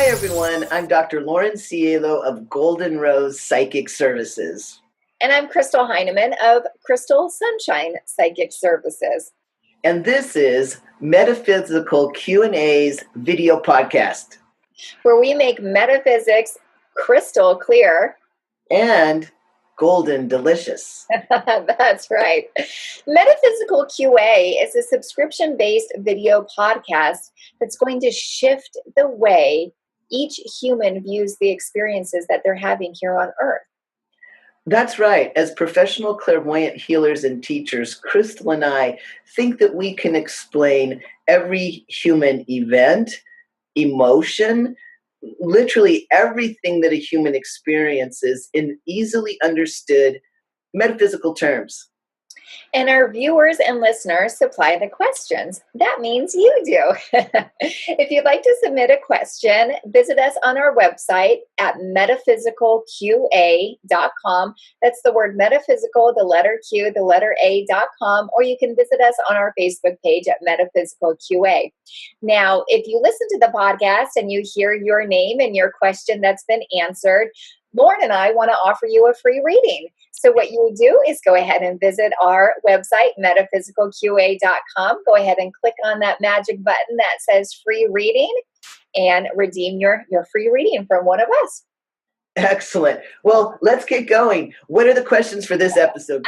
Hi, everyone. I'm Dr. Lauren Cielo of Golden Rose Psychic Services. And I'm Crystal Heinemann of Crystal Sunshine Psychic Services. And this is Metaphysical Q&A's video podcast, where we make metaphysics crystal clear and golden delicious. That's right. Metaphysical QA is a subscription-based video podcast that's going to shift the way each human views the experiences that they're having here on Earth. That's right. As professional clairvoyant healers and teachers, Crystal and I think that we can explain every human event, emotion, literally everything that a human experiences in easily understood metaphysical terms. And our viewers and listeners supply the questions. That means you do. If you'd like to submit a question, visit us on our website at metaphysicalqa.com. That's the word metaphysical, the letter Q, the letter A.com, or you can visit us on our Facebook page at Metaphysical QA. Now, if you listen to the podcast and you hear your name and your question that's been answered, Lauren and I want to offer you a free reading. So what you do is go ahead and visit our website, metaphysicalqa.com. Go ahead and click on that magic button that says free reading and redeem your free reading from one of us. Excellent. Well, let's get going. What are the questions for this episode?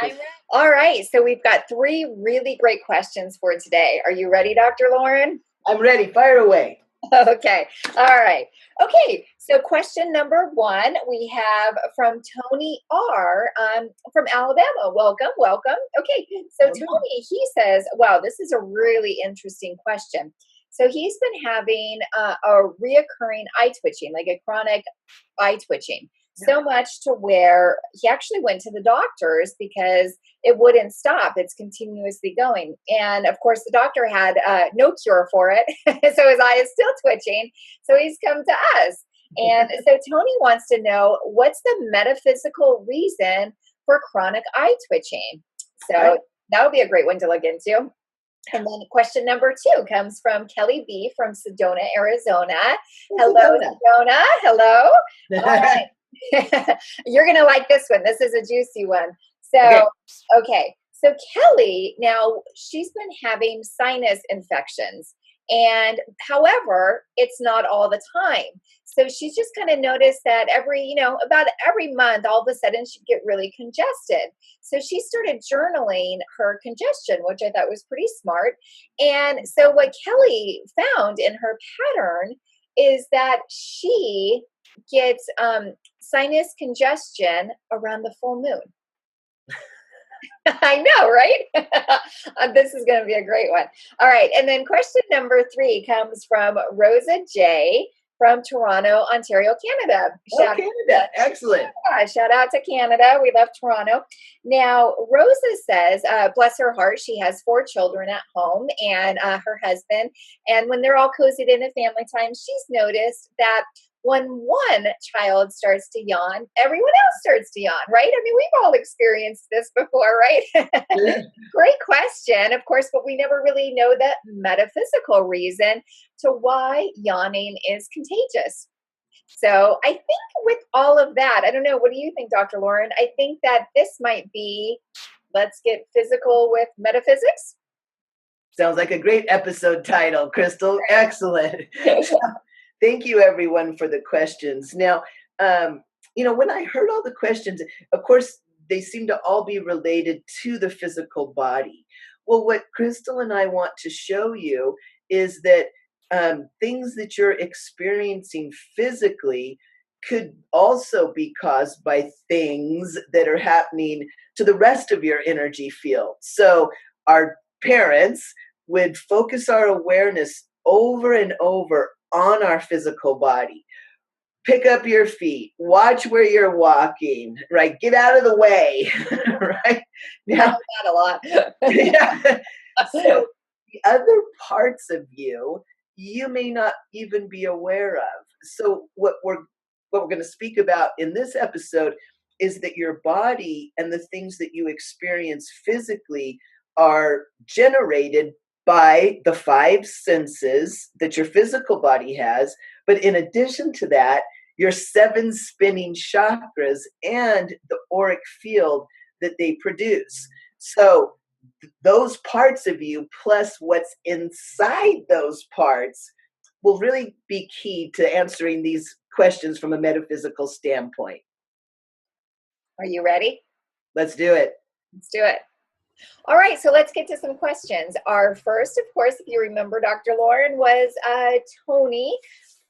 All right. So we've got 3 really great questions for today. Are you ready, Dr. Lauren? I'm ready. Fire away. Okay. All right. Okay. So question number 1, we have from Tony R. From Alabama. Welcome. Okay. So Tony, he says, wow, this is a really interesting question. So he's been having a reoccurring eye twitching, like a chronic eye twitching. So much to where he actually went to the doctors because it wouldn't stop. It's continuously going. And of course, the doctor had no cure for it. So his eye is still twitching. So he's come to us. And so Tony wants to know, what's the metaphysical reason for chronic eye twitching? So that would be a great one to look into. And then question number 2 comes from Kelly B. from Sedona, Arizona. Hello, Sedona. Hello. All right. You're going to like this one. This is a juicy one. So, okay. So Kelly, now she's been having sinus infections, and however, it's not all the time. So she's just kind of noticed that about every month, all of a sudden she'd get really congested. So she started journaling her congestion, which I thought was pretty smart. And so what Kelly found in her pattern is that she gets sinus congestion around the full moon. I know, right? This is going to be a great one. All right. And then question number 3 comes from Rosa J. from Toronto, Ontario, Canada. Canada. Excellent. Shout out to Canada. We love Toronto. Now, Rosa says, bless her heart, she has 4 children at home and her husband. And when they're all cozied in at family time, she's noticed that when one child starts to yawn, everyone else starts to yawn, right? I mean, we've all experienced this before, right? Great question, of course, but we never really know the metaphysical reason to why yawning is contagious. So I think with all of that, I don't know, what do you think, Dr. Lauren? I think that this might be, let's get physical with metaphysics. Sounds like a great episode title, Crystal. Excellent. Thank you, everyone, for the questions. Now, when I heard all the questions, of course, they seem to all be related to the physical body. Well, what Crystal and I want to show you is that things that you're experiencing physically could also be caused by things that are happening to the rest of your energy field. So our parents would focus our awareness over and over on our physical body. Pick up your feet, watch where you're walking, right? Get out of the way, right? Now, that a lot. Yeah. So the other parts of you may not even be aware of. So what we're going to speak about in this episode is that your body and the things that you experience physically are generated by the 5 senses that your physical body has, But in addition to that, your 7 spinning chakras and the auric field that they produce. So those parts of you plus what's inside those parts will really be key to answering these questions from a metaphysical standpoint. Are you ready? Let's do it. Let's do it. All right, so let's get to some questions. Our first, of course, if you remember, Dr. Lauren, was Tony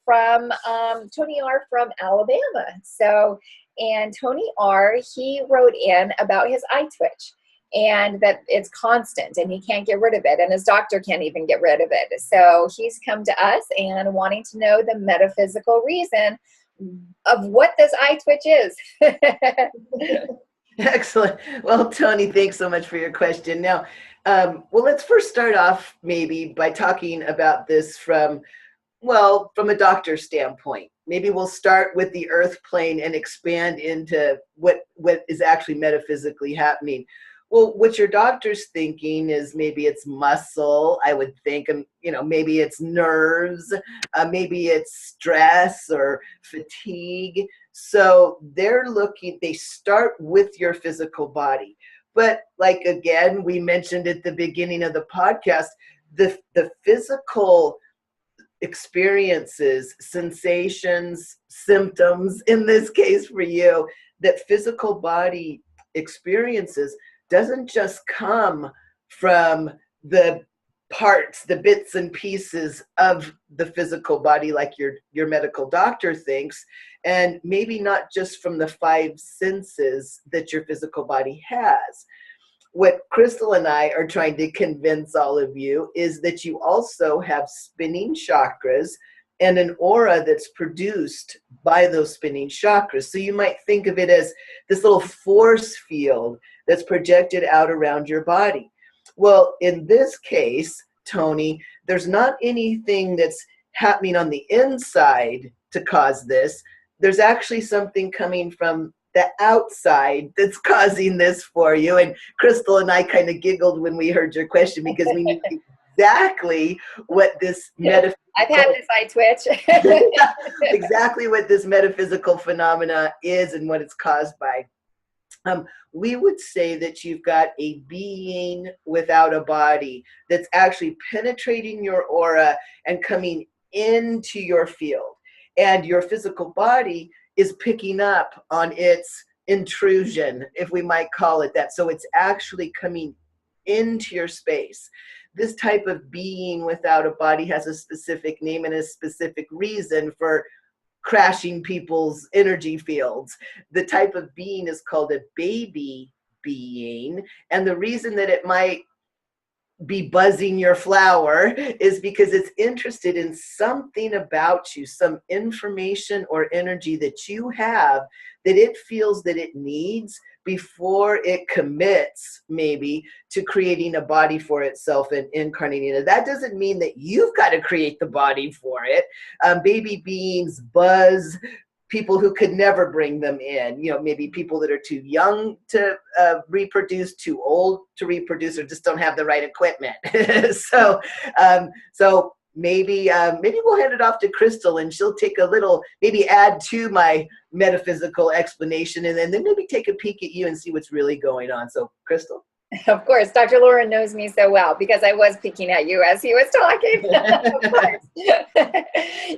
R. from Alabama. So, and Tony R., he wrote in about his eye twitch and that it's constant and he can't get rid of it, and his doctor can't even get rid of it. So he's come to us and wanting to know the metaphysical reason of what this eye twitch is. Excellent. Well, Tony, thanks so much for your question. Now, well, let's first start off maybe by talking about this from a doctor's standpoint. Maybe we'll start with the earth plane and expand into what is actually metaphysically happening. Well, what your doctor's thinking is maybe it's muscle, I would think, and maybe it's nerves, maybe it's stress or fatigue. So they start with your physical body. But like, again, we mentioned at the beginning of the podcast, the physical experiences, sensations, symptoms, in this case for you, that physical body experiences doesn't just come from the parts, the bits and pieces of the physical body like your medical doctor thinks, and maybe not just from the 5 senses that your physical body has. What Crystal and I are trying to convince all of you is that you also have spinning chakras and an aura that's produced by those spinning chakras. So you might think of it as this little force field that's projected out around your body. Well, in this case, Tony, there's not anything that's happening on the inside to cause this. There's actually something coming from the outside that's causing this for you. And Crystal and I kind of giggled when we heard your question because we knew exactly what this I've had this eye twitch. exactly what this metaphysical phenomena is and what it's caused by. We would say that you've got a being without a body that's actually penetrating your aura and coming into your field. And your physical body is picking up on its intrusion, if we might call it that. So it's actually coming into your space. This type of being without a body has a specific name and a specific reason for crashing people's energy fields. The type of being is called a baby being. And the reason that it might be buzzing your flower is because it's interested in something about you, some information or energy that you have that it feels that it needs before it commits maybe to creating a body for itself and incarnating it. That doesn't mean that you've got to create the body for it. Baby beings buzz people who could never bring them in, maybe people that are too young to reproduce, too old to reproduce, or just don't have the right equipment. So maybe we'll hand it off to Crystal and she'll take a little, maybe add to my metaphysical explanation and then maybe take a peek at you and see what's really going on. So Crystal? Of course, Dr. Lauren knows me so well because I was peeking at you as he was talking. Of course.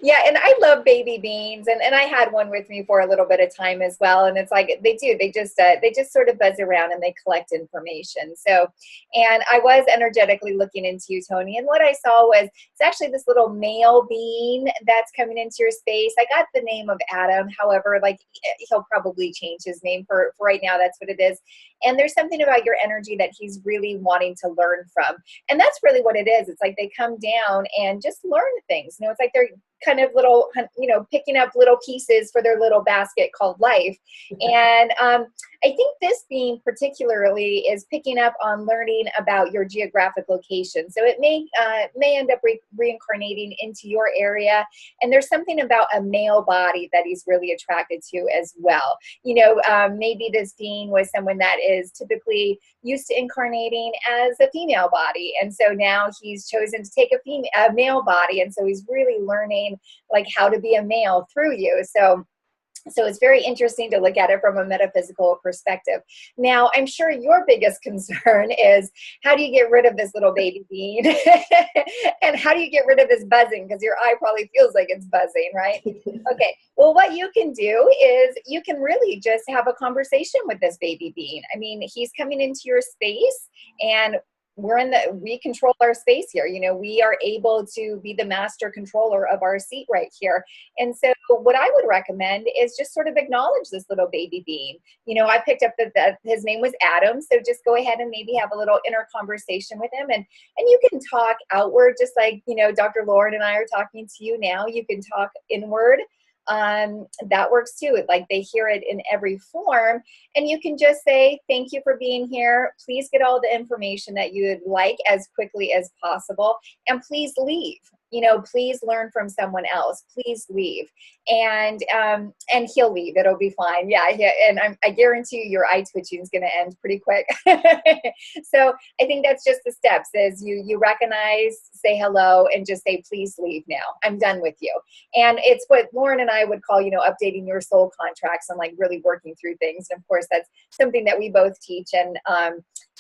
Yeah, and I love baby beans, and I had one with me for a little bit of time as well. And it's like they just sort of buzz around and they collect information. So, and I was energetically looking into you, Tony, and what I saw was it's actually this little male being that's coming into your space. I got the name of Adam, however, like he'll probably change his name for right now. That's what it is. And there's something about your energy that he's really wanting to learn from. And that's really what it is. It's like they come down and just learn things. It's like they're kind of little, picking up little pieces for their little basket called life. And I think this being particularly is picking up on learning about your geographic location. So it may end up reincarnating into your area. And there's something about a male body that he's really attracted to as well. Maybe this being was someone that is typically used to incarnating as a female body. And so now he's chosen to take a male body. And so he's really learning like how to be a male through you. So it's very interesting to look at it from a metaphysical perspective. Now, I'm sure your biggest concern is how do you get rid of this little baby bean? And how do you get rid of this buzzing? Because your eye probably feels like it's buzzing, right? Okay. Well, what you can do is you can really just have a conversation with this baby bean. I mean, he's coming into your space and we control our space here. We are able to be the master controller of our seat right here. And so what I would recommend is just sort of acknowledge this little baby being. I picked up that his name was Adam. So just go ahead and maybe have a little inner conversation with him. And you can talk outward, just like, Dr. Lauren and I are talking to you now. You can talk inward. That works too. Like they hear it in every form, and you can just say, thank you for being here. Please get all the information that you would like as quickly as possible. And please leave, please learn from someone else, please leave. And he'll leave. It'll be fine. Yeah. And I guarantee you your eye twitching is going to end pretty quick. So I think that's just the steps is you recognize, say hello, and just say, please leave now. I'm done with you. And it's what Lauren and I would call, updating your soul contracts and like really working through things. And of course, that's something that we both teach. And,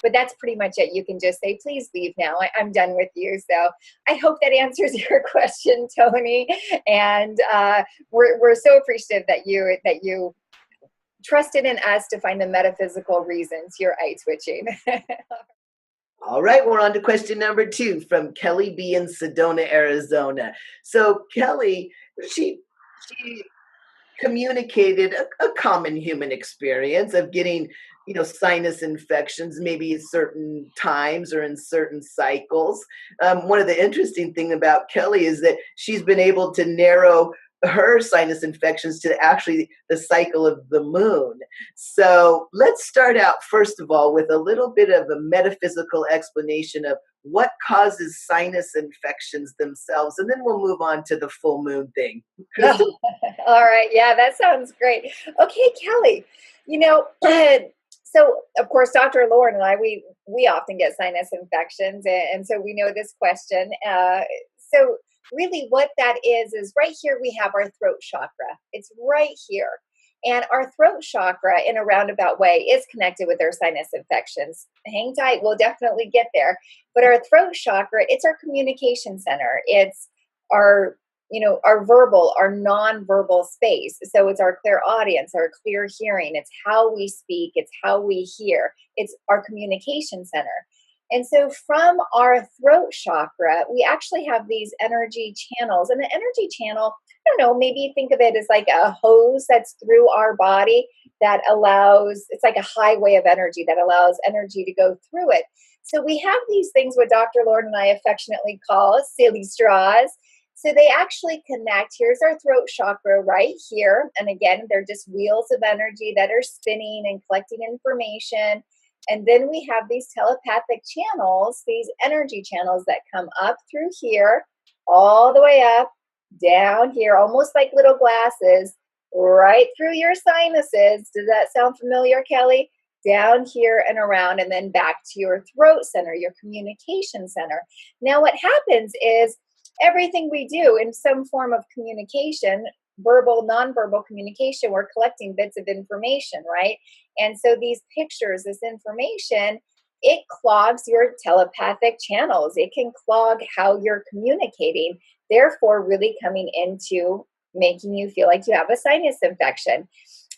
but that's pretty much it. You can just say, please leave now. I'm done with you. So I hope that answers your question, Tony. And we're so appreciative that you trusted in us to find the metaphysical reasons you're eye twitching. All right, we're on to question number 2 from Kelly B in Sedona, Arizona. So Kelly, she communicated a common human experience of getting, sinus infections, maybe at certain times or in certain cycles. One of the interesting things about Kelly is that she's been able to narrow her sinus infections to actually the cycle of the moon. So let's start out, first of all, with a little bit of a metaphysical explanation of what causes sinus infections themselves, and then we'll move on to the full moon thing. All right. Yeah, that sounds great. Okay, Kelly, so of course, Dr. Lauren and I, we often get sinus infections. And so we know this question. So really what that is right here, we have our throat chakra. It's right here. And our throat chakra, in a roundabout way, is connected with our sinus infections. Hang tight, we'll definitely get there. But our throat chakra, it's our communication center. It's our verbal, our non-verbal space. So it's our clear audience, our clear hearing. It's how we speak. It's how we hear. It's our communication center. And so from our throat chakra, we actually have these energy channels. And the energy channel, I don't know, maybe think of it as like a hose that's through our body that allows, it's like a highway of energy that allows energy to go through it. So we have these things what Dr. Lauren and I affectionately call silly straws. So they actually connect. Here's our throat chakra right here. And again, they're just wheels of energy that are spinning and collecting information. And then we have these telepathic channels, these energy channels that come up through here, all the way up, down here, almost like little glasses, right through your sinuses. Does that sound familiar, Kelly? Down here and around, and then back to your throat center, your communication center. Now, what happens is everything we do in some form of communication, verbal, nonverbal communication, we're collecting bits of information, right? And so these pictures, this information, it clogs your telepathic channels. It can clog how you're communicating, therefore really coming into making you feel like you have a sinus infection.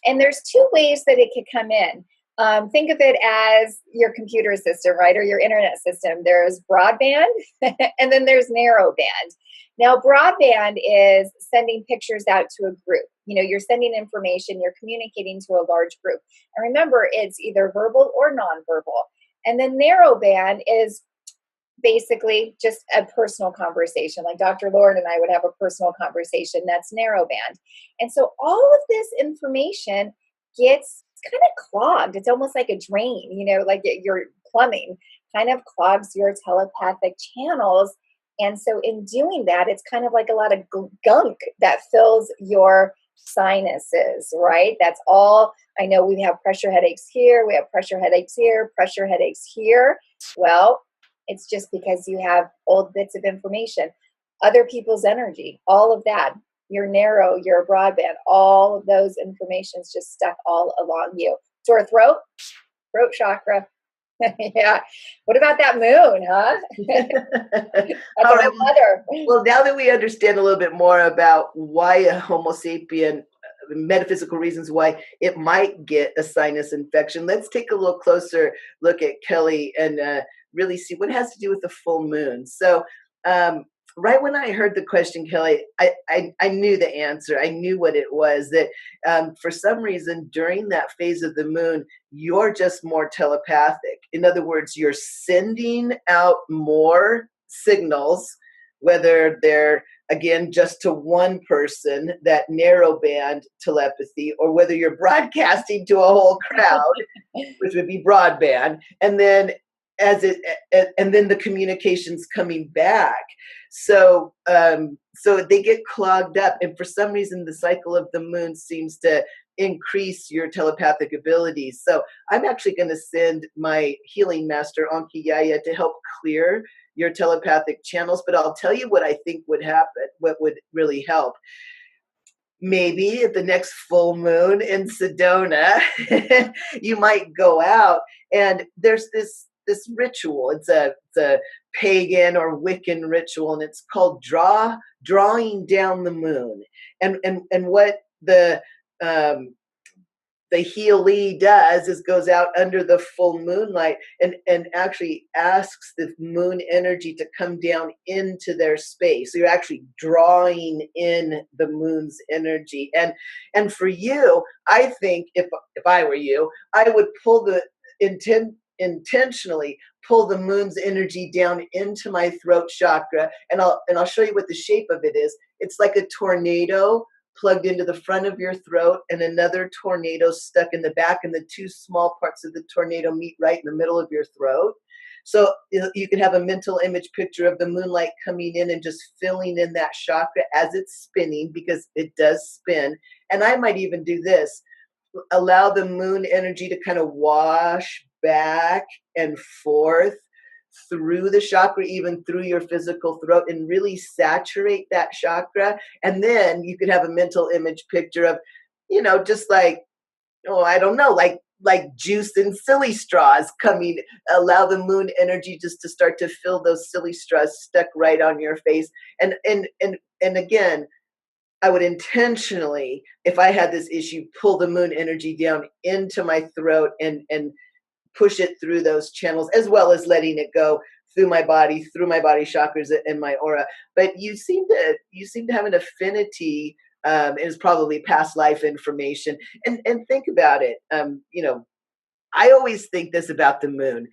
And there's 2 ways that it could come in. Think of it as your computer system, right? Or your internet system. There's broadband and then there's narrowband. Now, broadband is sending pictures out to a group. You're sending information, you're communicating to a large group. And remember, it's either verbal or nonverbal. And then narrowband is basically just a personal conversation. Like Dr. Lauren and I would have a personal conversation, that's narrowband. And so all of this information gets kind of clogged. It's almost like a drain, like your plumbing kind of clogs your telepathic channels. And so in doing that, it's kind of like a lot of gunk that fills your sinuses, right? That's all. I know we have pressure headaches here, we have pressure headaches here, pressure headaches here. Well, it's just because you have old bits of information, other people's energy, all of that. You're narrow, you're broadband, all of those information's just stuck all along you. Sore throat, throat chakra. Yeah. What about that moon, huh? That's All right. mother. Well, now that we understand a little bit more about why a Homo sapien, metaphysical reasons why it might get a sinus infection, let's take a little closer look at Kelly and really see what it has to do with the full moon. So, right when I heard the question, Kelly, I knew the answer. I knew what it was, that for some reason during that phase of the moon, you're just more telepathic. In other words, you're sending out more signals, whether they're, again, just to one person, that narrow band telepathy, or whether you're broadcasting to a whole crowd, which would be broadband, and then the communication's coming back. So so they get clogged up, and for some reason the cycle of the moon seems to increase your telepathic abilities. So I'm actually going to send my healing master Aki IMI to help clear your telepathic channels, but I'll tell you what I think would happen, what would really help. Maybe at the next full moon in Sedona, you might go out, and there's this ritual. It's a pagan or Wiccan ritual, and it's called drawing down the moon. And what the Healy does is goes out under the full moonlight and actually asks the moon energy to come down into their space. So you're actually drawing in the moon's energy. And for you, I think if I were you, I would pull intentionally pull the moon's energy down into my throat chakra, and I'll show you what the shape of it is. It's like a tornado plugged into the front of your throat, and another tornado stuck in the back, and the two small parts of the tornado meet right in the middle of your throat. So you can have a mental image picture of the moonlight coming in and just filling in that chakra as it's spinning, because it does spin. And I might even do this: allow the moon energy to kind of wash back and forth through the chakra, even through your physical throat, and really saturate that chakra. And then you could have a mental image picture of, just like, I don't know, like juice and silly straws coming. Allow the moon energy just to start to fill those silly straws stuck right on your face. And again, I would intentionally, if I had this issue, pull the moon energy down into my throat and push it through those channels, as well as letting it go through my body chakras and my aura. But you seem to have an affinity. It's probably past life information. And think about it. I always think this about the moon.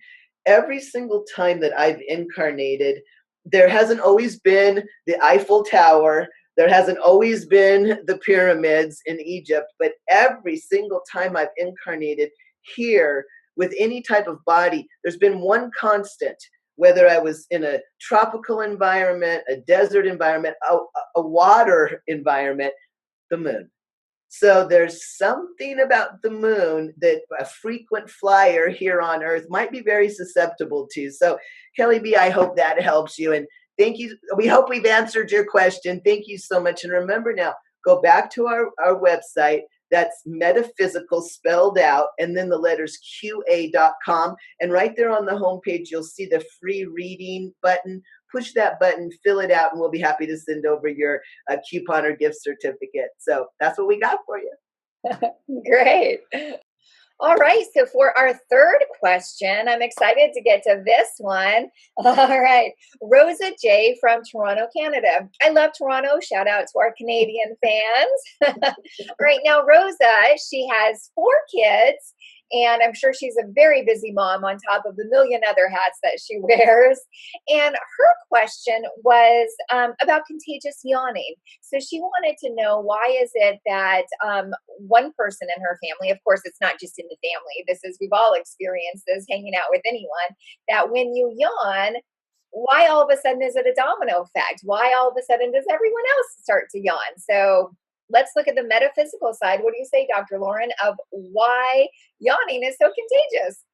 Every single time that I've incarnated, there hasn't always been the Eiffel Tower. There hasn't always been the pyramids in Egypt, but every single time I've incarnated here with any type of body, there's been one constant, whether I was in a tropical environment, a desert environment, a water environment, the moon. So there's something about the moon that a frequent flyer here on Earth might be very susceptible to. So Kelly B, I hope that helps you. And thank you. We hope we've answered your question. Thank you so much. And remember now, go back to our website. That's metaphysical spelled out, and then the letters QA.com. And right there on the homepage, you'll see the free reading button. Push that button, fill it out, and we'll be happy to send over your coupon or gift certificate. So that's what we got for you. Great. All right. So for our third question, I'm excited to get to this one. All right. Rosa J from Toronto, Canada. I love Toronto. Shout out to our Canadian fans. Right now, Rosa, she has 4 kids, And I'm sure she's a very busy mom on top of the million other hats that she wears. And her question was about contagious yawning. So she wanted to know, why is it that one person in her family, of course, it's not just in the family, we've all experienced this hanging out with anyone, that when you yawn, why all of a sudden is it a domino effect? Why all of a sudden does everyone else start to yawn? So let's look at the metaphysical side. What do you say, Dr. Lauren, of why yawning is so contagious?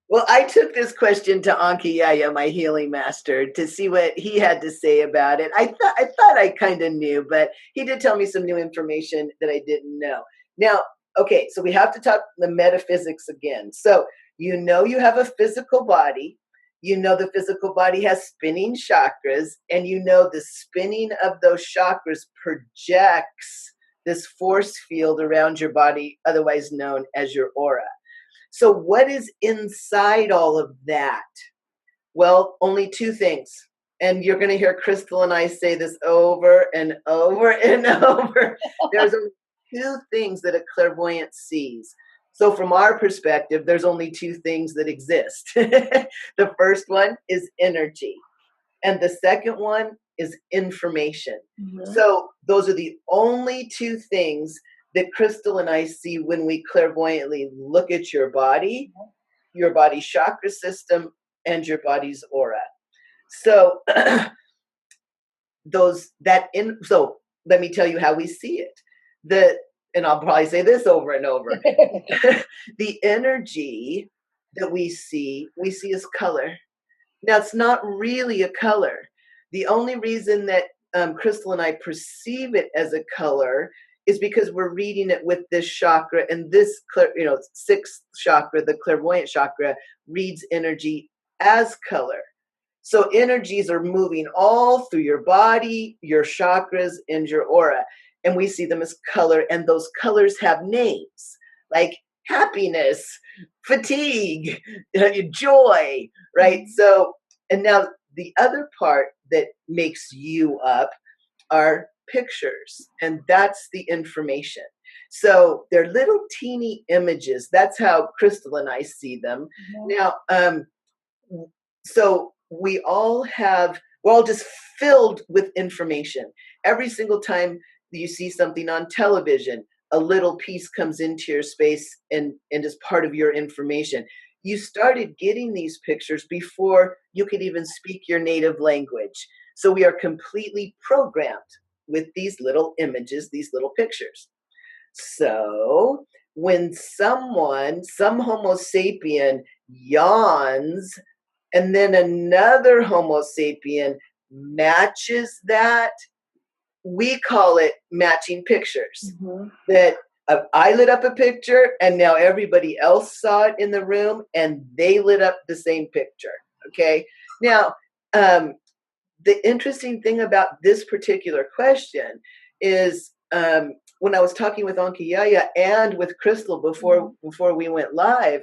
Well, I took this question to Aki IMI Healy master to see what he had to say about it. I thought I kind of knew, but he did tell me some new information that I didn't know. Now, okay, so we have to talk the metaphysics again. So you have a physical body. The physical body has spinning chakras, and the spinning of those chakras projects this force field around your body, otherwise known as your aura. So what is inside all of that? Well, only two things. And you're going to hear Crystal and I say this over and over and over. There's only two things that a clairvoyant sees. So from our perspective, there's only two things that exist. The first one is energy. And the second one is information. Mm-hmm. So those are the only two things that Crystal and I see when we clairvoyantly look at your body's chakra system, and your body's aura. So so let me tell you how we see it. And I'll probably say this over and over. The energy that we see as color. Now, it's not really a color. The only reason that Crystal and I perceive it as a color is because we're reading it with this chakra, and this, sixth chakra, the clairvoyant chakra, reads energy as color. So energies are moving all through your body, your chakras, and your aura. And we see them as color, and those colors have names like happiness, fatigue, joy, right? So, and now the other part that makes you up are pictures, and that's the information. So they're little teeny images. That's how Crystal and I see them. Mm-hmm. Now, so we're all just filled with information. Every single time you see something on television, a little piece comes into your space and is part of your information. You started getting these pictures before you could even speak your native language. So we are completely programmed with these little images, these little pictures. So when some Homo sapien yawns, and then another Homo sapien matches that, we call it matching pictures. Mm-hmm. That I lit up a picture, and now everybody else saw it in the room, and they lit up the same picture. Okay. Now, the interesting thing about this particular question is when I was talking with Anki Yaya and with Crystal before we went live,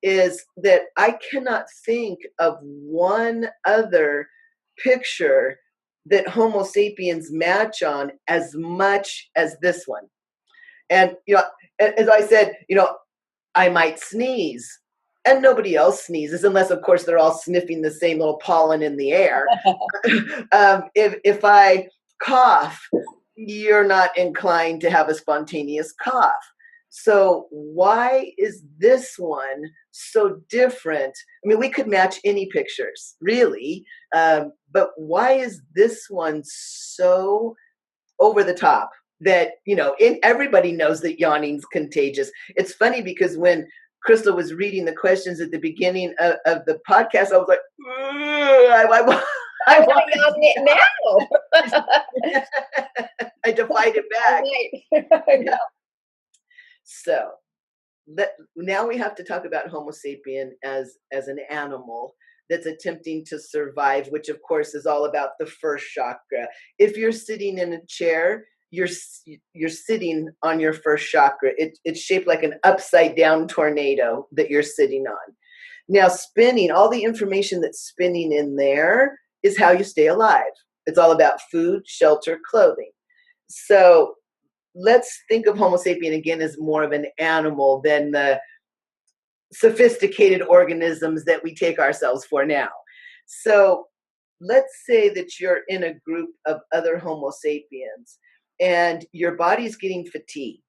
is that I cannot think of one other picture that Homo sapiens match on as much as this one. And, as I said, I might sneeze, and nobody else sneezes, unless, of course, they're all sniffing the same little pollen in the air. If I cough, you're not inclined to have a spontaneous cough. So why is this one so different? I mean, we could match any pictures, really, but why is this one so over the top that, everybody knows that yawning's contagious? It's funny because when Crystal was reading the questions at the beginning of the podcast, I was like, I want to yawn it now. I defied it back. Yeah. So now we have to talk about Homo sapien as an animal that's attempting to survive, which of course is all about the first chakra. If you're sitting in a chair, you're sitting on your first chakra. It's shaped like an upside down tornado that you're sitting on. Now, spinning, all the information that's spinning in there is how you stay alive. It's all about food, shelter, clothing. So let's think of Homo sapien again as more of an animal than the sophisticated organisms that we take ourselves for now. So let's say that you're in a group of other Homo sapiens and your body's getting fatigued,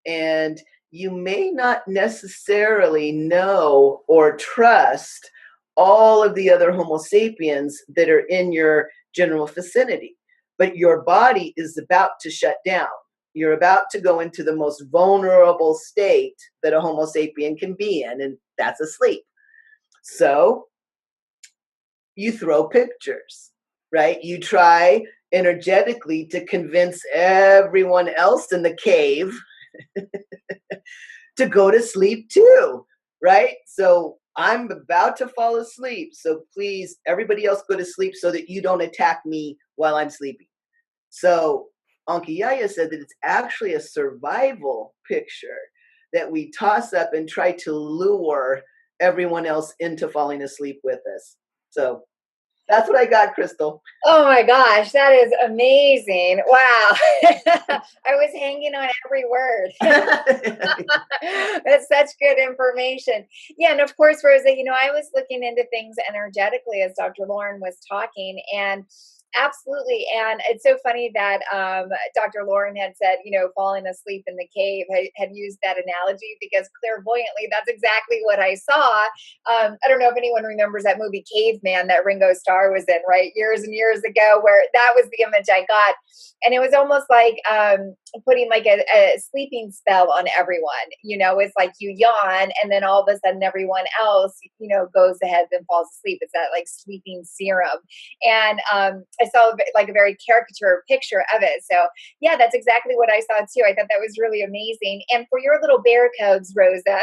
and you may not necessarily know or trust all of the other Homo sapiens that are in your general vicinity, but your body is about to shut down. You're about to go into the most vulnerable state that a Homo sapien can be in, and that's asleep. So you throw pictures, right? You try energetically to convince everyone else in the cave to go to sleep too, right? So I'm about to fall asleep. So please, everybody else go to sleep so that you don't attack me while I'm sleeping. So Anki said that it's actually a survival picture that we toss up and try to lure everyone else into falling asleep with us. So that's what I got, Crystal. Oh my gosh, that is amazing. Wow. I was hanging on every word. That's such good information. Yeah, and of course, Rosa, I was looking into things energetically as Dr. Lauren was talking, and absolutely. And it's so funny that Dr. Lauren had said, falling asleep in the cave, had used that analogy, because clairvoyantly, that's exactly what I saw. I don't know if anyone remembers that movie Caveman that Ringo Starr was in, right? Years and years ago, where that was the image I got. And it was almost like putting like a sleeping spell on everyone. It's like you yawn, and then all of a sudden everyone else, goes ahead and falls asleep. It's that like sleeping serum. And I saw like a very caricature picture of it. So yeah, that's exactly what I saw too. I thought that was really amazing. And for your little bear codes, Rosa,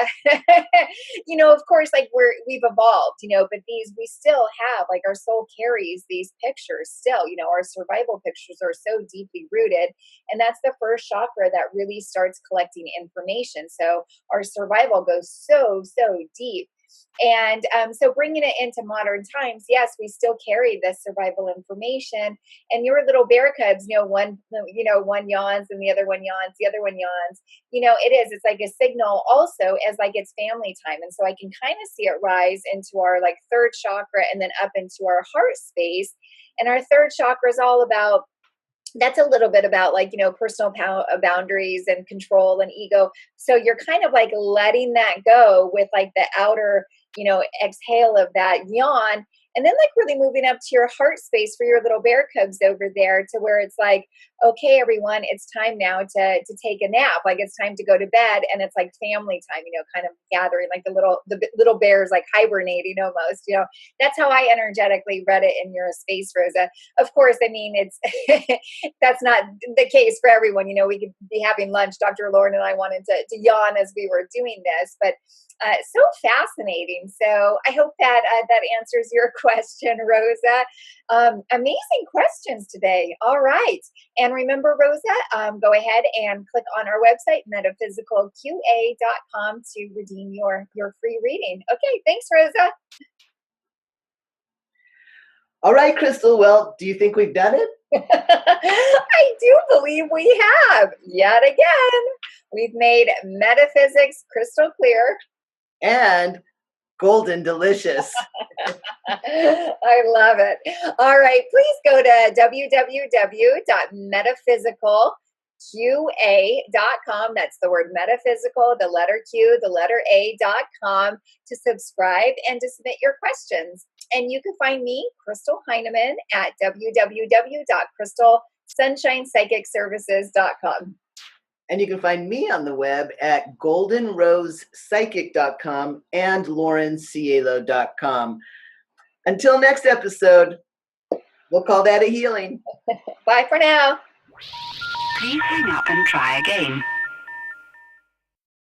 of course, like we've evolved, but we still have, like, our soul carries these pictures still. Our survival pictures are so deeply rooted, and that's the first chakra that really starts collecting information. So our survival goes so deep. And so bringing it into modern times, yes, we still carry this survival information. And your little bear cubs, one yawns and the other one yawns, the other one yawns. It's like a signal also as like it's family time. And so I can kind of see it rise into our like third chakra and then up into our heart space. And our third chakra is all about, that's a little bit about like, personal boundaries and control and ego. So you're kind of like letting that go with like the outer, exhale of that yawn. And then like really moving up to your heart space for your little bear cubs over there, to where it's like, okay, everyone, it's time now to take a nap. Like it's time to go to bed, and it's like family time, kind of gathering, like the little bears like hibernating almost, that's how I energetically read it in your space, Rosa. Of course, I mean, it's, that's not the case for everyone. We could be having lunch. Dr. Lauren and I wanted to yawn as we were doing this, but so fascinating. So I hope that that answers your question, Rosa. Amazing questions today. All right. And remember, Rosa, go ahead and click on our website, metaphysicalqa.com, to redeem your free reading. Okay. Thanks, Rosa. All right, Crystal. Well, do you think we've done it? I do believe we have. Yet again, we've made metaphysics crystal clear. And golden delicious. I love it. All right. Please go to www.metaphysicalqa.com. That's the word metaphysical, the letter Q, the letter A.com, to subscribe and to submit your questions. And you can find me, Crystal Heinemann, at www.crystalsunshinepsychicservices.com. And you can find me on the web at goldenrosepsychic.com and laurencielo.com. Until next episode, we'll call that a healing. Bye for now. Please hang up and try again.